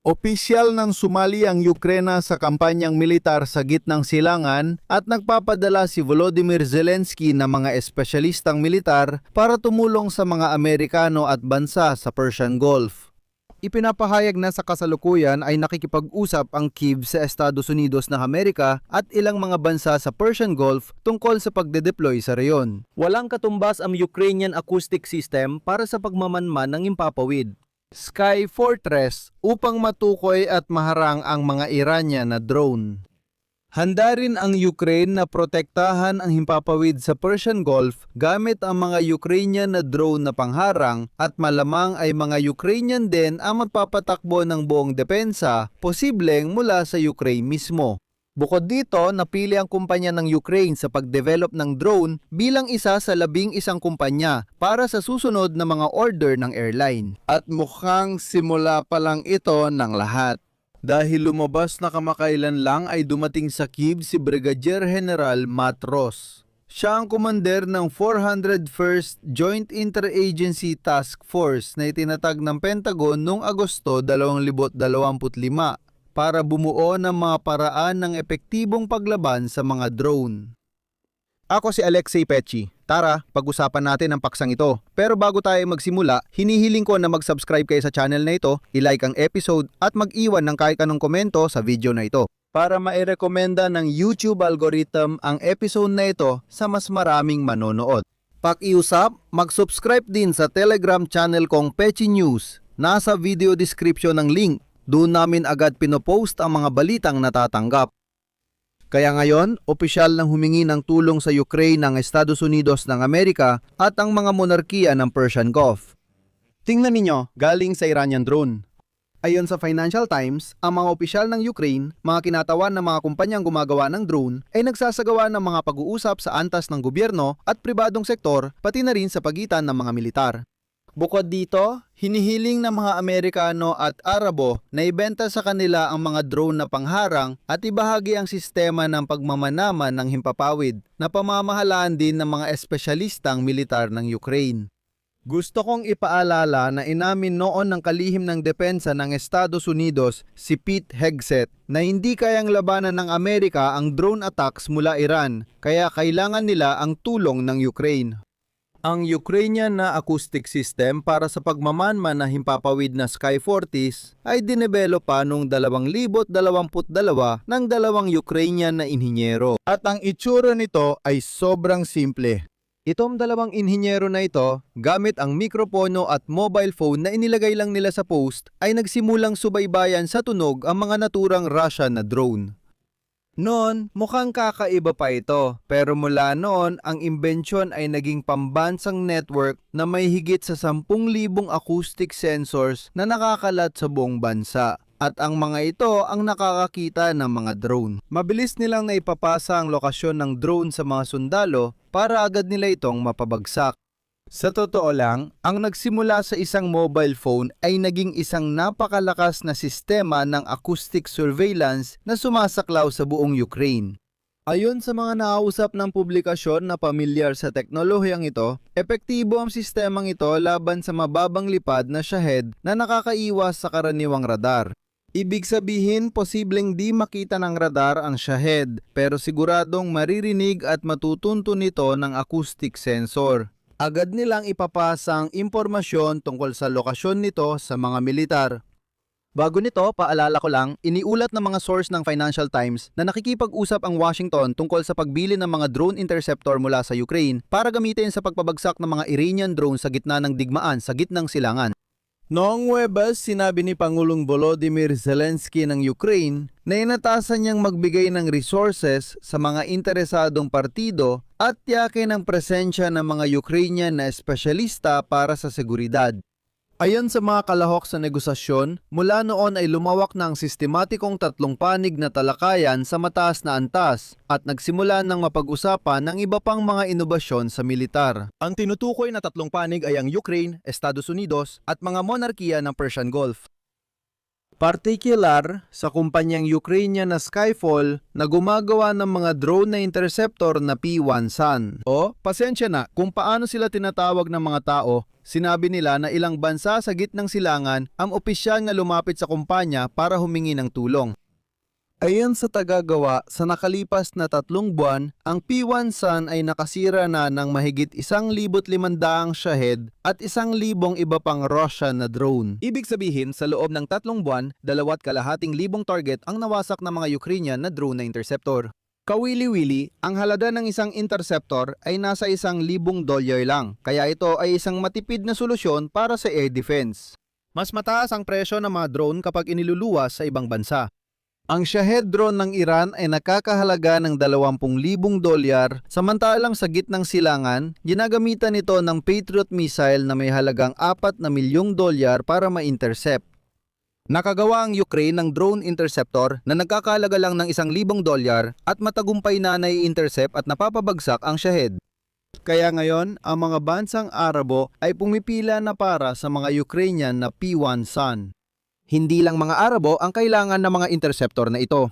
Opisyal nang sumali ang Ukraine sa kampanyang militar sa gitnang silangan at nagpapadala si Volodymyr Zelensky ng mga espesyalistang militar para tumulong sa mga Amerikano at bansa sa Persian Gulf. Ipinapahayag na sa kasalukuyan ay nakikipag-usap ang Kyiv sa Estados Unidos ng Amerika at ilang mga bansa sa Persian Gulf tungkol sa pagde-deploy sa reyon. Walang katumbas ang Ukrainian acoustic system para sa pagmamanman ng himpapawid, Sky Fortress, upang matukoy at maharang ang mga Iranian na drone. Handa rin ang Ukraine na protektahan ang himpapawid sa Persian Gulf gamit ang mga Ukrainian na drone na pangharang at malamang ay mga Ukrainian din ang magpapatakbo ng buong depensa, posibleng mula sa Ukraine mismo. Bukod dito, napili ang kumpanya ng Ukraine sa pag-develop ng drone bilang isa sa 11 kumpanya para sa susunod na mga order ng airline. At mukhang simula pa lang ito ng lahat. Dahil lumabas na kamakailan lang ay dumating sa Kyiv si Brigadier General Matt Ross. Siya ang commander ng 401st Joint Interagency Task Force na itinatag ng Pentagon noong Agosto 2025 para bumuo ng mga paraan ng epektibong paglaban sa mga drone. Ako si Alexei Pechi. Tara, pag-usapan natin ang paksang ito. Pero bago tayo magsimula, hinihiling ko na mag-subscribe kayo sa channel na ito, i-like ang episode at mag-iwan ng kahit anong komento sa video na ito para mairekomenda ng YouTube algorithm ang episode na ito sa mas maraming manonood. Pakiusap, mag-subscribe din sa Telegram channel kong Pechi News. Nasa video description ng link. Doon namin agad pinopost ang mga balitang natatanggap. Kaya ngayon, opisyal nang humingi ng tulong sa Ukraine ng Estados Unidos ng Amerika at ang mga monarkiya ng Persian Gulf. Tingnan ninyo, galing sa Iranian drone. Ayon sa Financial Times, ang mga opisyal ng Ukraine, mga kinatawan ng mga kumpanyang gumagawa ng drone, ay nagsasagawa ng mga pag-uusap sa antas ng gobyerno at pribadong sektor, pati na rin sa pagitan ng mga militar. Bukod dito, hinihiling ng mga Amerikano at Arabo na ibenta sa kanila ang mga drone na pangharang at ibahagi ang sistema ng pagmamanaman ng himpapawid na pamamahalaan din ng mga espesyalistang militar ng Ukraine. Gusto kong ipaalala na inamin noon ng kalihim ng depensa ng Estados Unidos si Pete Hegseth na hindi kayang labanan ng Amerika ang drone attacks mula Iran kaya kailangan nila ang tulong ng Ukraine. Ang Ukrainian na acoustic system para sa pagmamanman na himpapawid na Sky Fortress ay dinevelop pa noong 2022 ng dalawang Ukrainian na inhinyero. At ang itsura nito ay sobrang simple. Itong dalawang inhinyero na ito, gamit ang mikropono at mobile phone na inilagay lang nila sa post, ay nagsimulang subaybayan sa tunog ang mga naturang Russian na drone. Noon, mukhang kakaiba pa ito, pero mula noon, ang imbensyon ay naging pambansang network na may higit sa 10,000 acoustic sensors na nakakalat sa buong bansa. At ang mga ito ang nakakakita ng mga drone. Mabilis nilang naipapasa ang lokasyon ng drone sa mga sundalo para agad nila itong mapabagsak. Sa totoo lang, ang nagsimula sa isang mobile phone ay naging isang napakalakas na sistema ng acoustic surveillance na sumasaklaw sa buong Ukraine. Ayon sa mga nakausap ng publikasyon na pamilyar sa teknolohiyang ito, epektibo ang sistemang ito laban sa mababang lipad na Shahed na nakakaiwas sa karaniwang radar. Ibig sabihin, posibleng di makita ng radar ang Shahed, pero siguradong maririnig at matutunto nito ng acoustic sensor. Agad nilang ipapasa ang impormasyon tungkol sa lokasyon nito sa mga militar. Bago nito, paalala ko lang, iniulat ng mga source ng Financial Times na nakikipag-usap ang Washington tungkol sa pagbili ng mga drone interceptor mula sa Ukraine para gamitin sa pagpabagsak ng mga Iranian drone sa gitna ng digmaan sa gitnang silangan. Noong Huwebes, sinabi ni Pangulong Volodymyr Zelensky ng Ukraine na inatasan niyang magbigay ng resources sa mga interesadong partido at tiyakin ang presensya ng mga Ukrainian na espesyalista para sa seguridad. Ayon sa mga kalahok sa negosasyon, mula noon ay lumawak na ang sistematikong 3 panig na talakayan sa mataas na antas at nagsimula ng mapag-usapan ng iba pang mga inobasyon sa militar. Ang tinutukoy na 3 panig ay ang Ukraine, Estados Unidos at mga monarkiya ng Persian Gulf. Partikular sa kumpanyang Ukrainian na Skyfall na gumagawa ng mga drone na interceptor na P1 Sun. O, pasensya na, kung paano sila tinatawag ng mga tao, sinabi nila na ilang bansa sa gitnang silangan ang opisyal na lumapit sa kumpanya para humingi ng tulong. Ayon sa tagagawa, sa nakalipas na 3 buwan, ang P1 Sun ay nakasira na ng mahigit 1,500 Shahed at 1,000 iba pang Russian na drone. Ibig sabihin, sa loob ng 3 buwan, 2,200 target ang nawasak ng mga Ukrainian na drone na interceptor. Kawili-wili, ang halaga ng isang interceptor ay nasa $1,000 lang, kaya ito ay isang matipid na solusyon para sa air defense. Mas mataas ang presyo ng mga drone kapag iniluluwas sa ibang bansa. Ang Shahed drone ng Iran ay nakakahalaga ng $20,000, samantalang sa gitnang silangan, ginagamitan ito ng Patriot missile na may halagang $4 milyong para ma-intercept. Nakagawa ang Ukraine ng drone interceptor na nagkakahalaga lang ng $1,000 at matagumpay na nai-intercept at napapabagsak ang Shahed. Kaya ngayon, ang mga bansang Arabo ay pumipila na para sa mga Ukrainian na P1 Sun. Hindi lang mga Arabo ang kailangan ng mga interceptor na ito.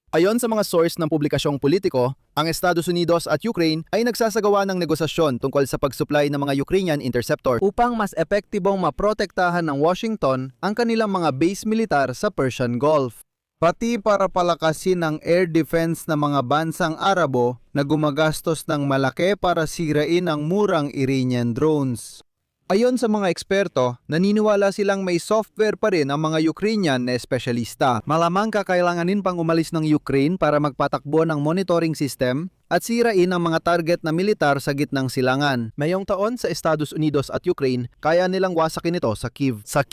Ayon sa mga source ng publikasyong politiko, ang Estados Unidos at Ukraine ay nagsasagawa ng negosasyon tungkol sa pag-supply ng mga Ukrainian interceptor upang mas epektibong maprotektahan ng Washington ang kanilang mga base militar sa Persian Gulf. Pati para palakasin ang air defense ng mga bansang Arabo na gumagastos ng malaki para sirain ang murang Iranian drones. Ayon sa mga eksperto, naniniwala silang may software pa rin ang mga Ukrainian na espesyalista. Malamang kakailanganin pang umalis ng Ukraine para magpatakbo ng monitoring system at sirain ang mga target na militar sa gitnang silangan. Mayong taon sa Estados Unidos at Ukraine, kaya nilang wasakin ito sa Kyiv. Sa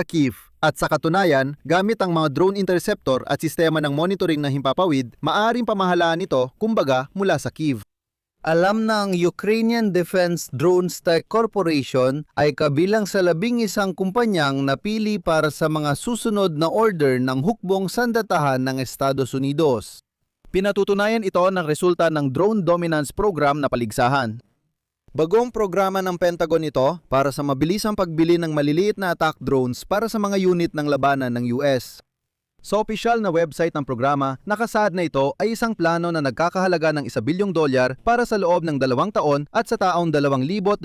Kyiv. At sa katunayan, gamit ang mga drone interceptor at sistema ng monitoring ng himpapawid, maaaring pamahalaan ito, kumbaga, mula sa Kyiv. Alam na ang Ukrainian Defense Drones Tech Corporation ay kabilang sa 11 kumpanyang napili para sa mga susunod na order ng hukbong sandatahan ng Estados Unidos. Pinatutunayan ito ng resulta ng Drone Dominance Program na paligsahan. Bagong programa ng Pentagon ito para sa mabilisang pagbili ng maliliit na attack drones para sa mga unit ng labanan ng US. Sa opisyal na website ng programa, nakasaad na ito ay isang plano na nagkakahalaga ng $1 bilyong para sa loob ng 2 taon at sa taong 2027,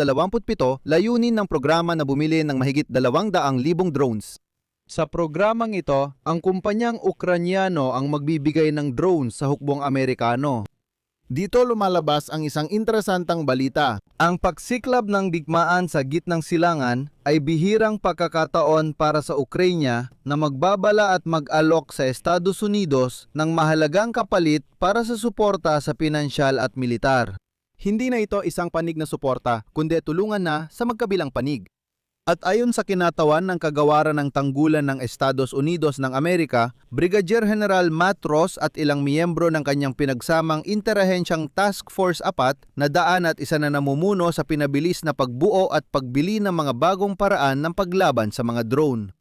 layunin ng programa na bumili ng mahigit 200,000 drones. Sa programang ito, ang kumpanyang Ukranyano ang magbibigay ng drones sa hukbong Amerikano. Dito lumalabas ang isang interesantang balita. Ang pagsiklab ng digmaan sa gitnang silangan ay bihirang pagkakataon para sa Ukraine na magbabala at mag-alok sa Estados Unidos ng mahalagang kapalit para sa suporta sa pinansyal at militar. Hindi na ito isang panig na suporta, kundi tulungan na sa magkabilang panig. At ayon sa kinatawan ng kagawaran ng tanggulan ng Estados Unidos ng Amerika, Brigadier General Matt Ross at ilang miyembro ng kanyang pinagsamang interahensyang Task Force 4 na daan at isa na namumuno sa pinabilis na pagbuo at pagbili ng mga bagong paraan ng paglaban sa mga drone.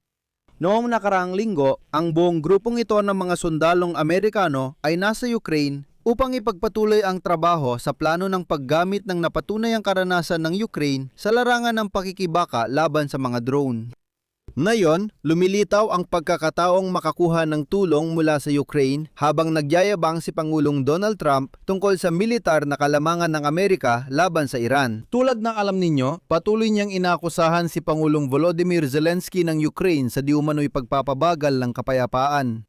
Noong nakaraang linggo, ang buong grupong ito ng mga sundalong Amerikano ay nasa Ukraine upang ipagpatuloy ang trabaho sa plano ng paggamit ng napatunayang karanasan ng Ukraine sa larangan ng pakikibaka laban sa mga drone. Ngayon, lumilitaw ang pagkakataong makakuha ng tulong mula sa Ukraine habang nagyayabang si Pangulong Donald Trump tungkol sa militar na kalamangan ng Amerika laban sa Iran. Tulad ng alam ninyo, patuloy niyang inakusahan si Pangulong Volodymyr Zelensky ng Ukraine sa di umano'y pagpapabagal ng kapayapaan.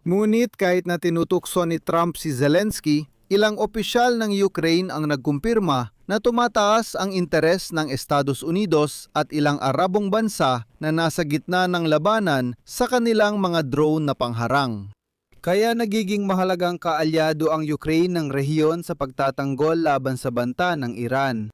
Ngunit kahit na tinutukso ni Trump si Zelensky, ilang opisyal ng Ukraine ang nagkumpirma na tumataas ang interes ng Estados Unidos at ilang Arabong bansa na nasa gitna ng labanan sa kanilang mga drone na pangharang. Kaya nagiging mahalagang kaalyado ang Ukraine ng rehiyon sa pagtatanggol laban sa banta ng Iran.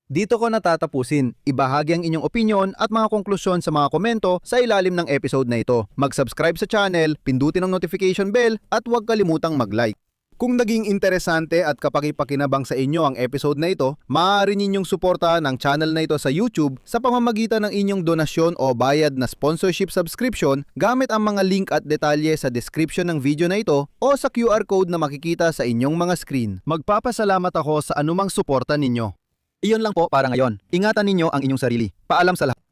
Dito ko natatapusin. Ibahagi ang inyong opinyon at mga konklusyon sa mga komento sa ilalim ng episode na ito. Mag-subscribe sa channel, pindutin ang notification bell at huwag kalimutang mag-like. Kung naging interesante at kapaki-pakinabang sa inyo ang episode na ito, maaari ninyong suportahan ang channel na ito sa YouTube sa pamamagitan ng inyong donasyon o bayad na sponsorship subscription gamit ang mga link at detalye sa description ng video na ito o sa QR code na makikita sa inyong mga screen. Magpapasalamat ako sa anumang suporta ninyo. Iyon lang po para ngayon. Ingatan ninyo ang inyong sarili. Paalam sa lahat.